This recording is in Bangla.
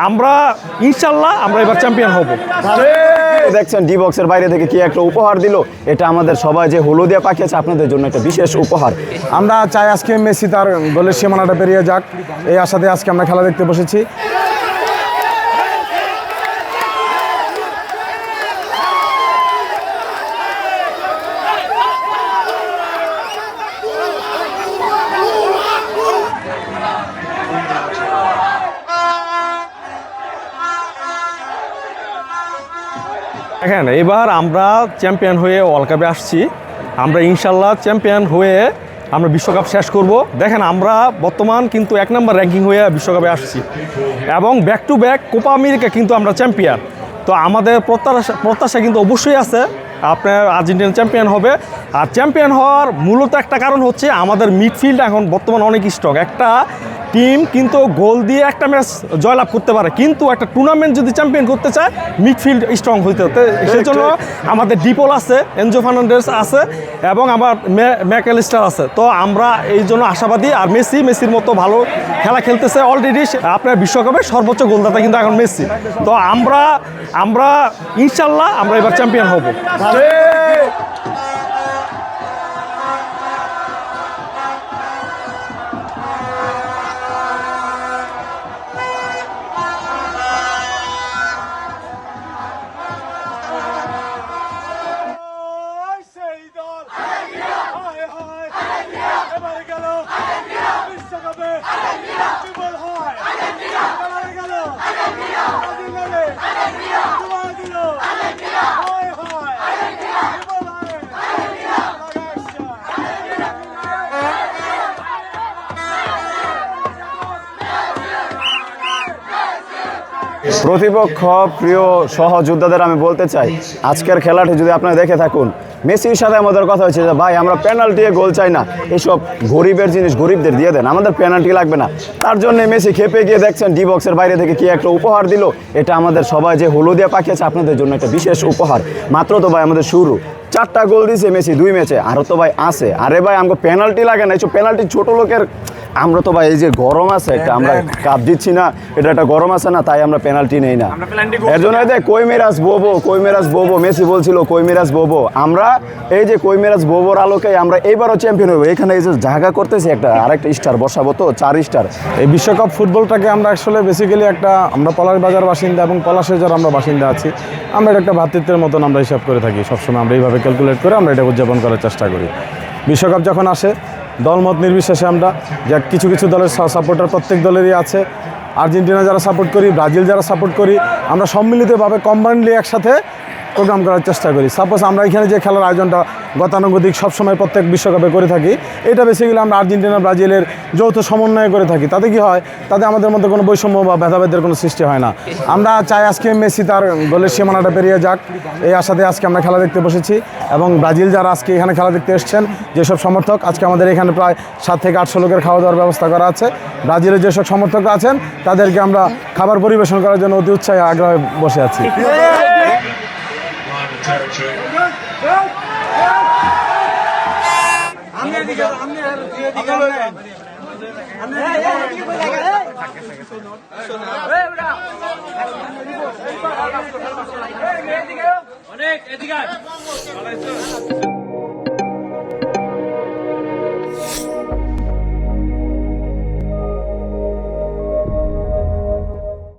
আমরা ইনশাল্লাহ আমরা এবার চ্যাম্পিয়ন হব। দেখছেন ডি বক্সের বাইরে থেকে কি একটা উপহার দিল, এটা আমাদের সবাই যে হলুদিয়া পাকিয়েছে আপনাদের জন্য একটা বিশেষ উপহার। আমরা চাই আজকে মেসি তার গোলের সীমানাটা পেরিয়ে যাক, এই আশাতে আজকে আমরা খেলা দেখতে বসেছি। দেখেন এবার আমরা চ্যাম্পিয়ন হয়ে ওয়ার্ল্ড কাপে আসছি, আমরা ইনশাল্লাহ চ্যাম্পিয়ন হয়ে আমরা বিশ্বকাপ শেষ করব। দেখেন আমরা বর্তমান কিন্তু 1 নম্বর র্যাঙ্কিং হয়ে বিশ্বকাপে আসছি এবং back to back Copa America কিন্তু আমরা চ্যাম্পিয়ন। তো আমাদের প্রত্যাশা কিন্তু অবশ্যই আছে আপনার আর্জেন্টিনা চ্যাম্পিয়ন হবে। আর চ্যাম্পিয়ন হওয়ার মূলত একটা কারণ হচ্ছে আমাদের মিডফিল্ড এখন বর্তমান অনেক স্ট্রং। একটা টিম কিন্তু গোল দিয়ে একটা ম্যাচ জয়লাভ করতে পারে, কিন্তু একটা টুর্নামেন্ট যদি চ্যাম্পিয়ন করতে চায় মিডফিল্ড স্ট্রং হইতে হতে, সেই জন্য আমাদের ডিপোল আছে, এনজো ফার্নান্ডেজ আছে এবং আমার ম্যাকঅ্যালিস্টার আছে। তো আমরা এই জন্য আশাবাদী। আর মেসির মতো ভালো খেলা খেলতেছে অলরেডি, আপনার বিশ্বকাপের সর্বোচ্চ গোলদাতা কিন্তু এখন মেসি। তো আমরা ইনশাল্লাহ আমরা এবার চ্যাম্পিয়ন হব। প্রতিপক্ষ প্রিয় সহযোদ্ধাদের আমি বলতে চাই, আজকের খেলাটি যদি আপনারা দেখে থাকুন, মেসির সাথে আমাদের কথা হচ্ছে যে ভাই আমরা পেনাল্টি গোল চাই না, এইসব গরিবের জিনিস গরিবদের দিয়ে দেন, আমাদের পেনাল্টি লাগবে না। তার জন্য মেসি খেপে গিয়ে দেখছেন ডি বক্সের বাইরে থেকে কি একটা উপহার দিল, এটা আমাদের সবাই যে হলুদিয়া পাকিয়েছে আপনাদের জন্য একটা বিশেষ উপহার। মাত্র তো ভাই আমাদের শুরু, 4টা গোল দিয়েছে মেসি 2 ম্যাচে, আরও তো ভাই আছে। আরে ভাই আমাকে পেনাল্টি লাগে না, এইসব পেনাল্টি ছোটো লোকের। আমরা তো ভাই এই যে গরম আছে একটা, আমরা কাপ দিচ্ছি না, এটা একটা গরম আছে না, তাই আমরা পেনাল্টি নেই না। এর জন্য দেখ কইমেরাস বোবো মেসি বলছিল কইমেরাস বোবো, আমরা এই যে কইমেরাস বোবোর আলোকে আমরা এইবারও চ্যাম্পিয়ন হবো। এখানে এই যে জায়গা করতেছি একটা আরেকটা স্টার বসাবো, তো 4 স্টার। এই বিশ্বকাপ ফুটবলটাকে আমরা আসলে বেসিক্যালি আমরা পলাশ বাজার বাসিন্দা এবং পলাশের যারা আমরা বাসিন্দা আছি, আমরা এটা একটা ভ্রাতৃত্বের মতন আমরা হিসাব করে থাকি সবসময়। আমরা এইভাবে ক্যালকুলেট করে আমরা এটা উদযাপন করার চেষ্টা করি। বিশ্বকাপ যখন আসে দলমত নির্বিশেষে আমরা যা কিছু দলের সাপোর্টার প্রত্যেক দলেরই আছে। আর্জেন্টিনা যারা সাপোর্ট করি, ব্রাজিল যারা সাপোর্ট করি, আমরা সম্মিলিতভাবে কম্বাইন্ডলি একসাথে প্রোগ্রাম করার চেষ্টা করি। সাপোজ আমরা এখানে যে খেলার আয়োজনটা গতানুগতিক সবসময় প্রত্যেক বিশ্বকাপে করে থাকি, এটা বেসিক্যালি আমরা আর্জেন্টিনা ব্রাজিলের যৌথ সমন্বয়ে করে থাকি। তাতে কি হয়, তাতে আমাদের মধ্যে কোনো বৈষম্য বা ভেদাভেদের কোনো সৃষ্টি হয় না। আমরা চাই আজকে মেসি তার গোলের সীমানাটা পেরিয়ে যাক, এই আশাতে আজকে আমরা খেলা দেখতে বসেছি। এবং ব্রাজিল যারা আজকে এখানে খেলা দেখতে এসছেন, যেসব সমর্থক, আজকে আমাদের এখানে প্রায় 7 থেকে 800 লোকের খাওয়া দাওয়ার ব্যবস্থা করা আছে। ব্রাজিলের যেসব সমর্থকরা আছেন তাদেরকে আমরা খাবার পরিবেশন করার জন্য অতি উৎসাহে আগ্রহে বসে আছি। অনেক এদিকে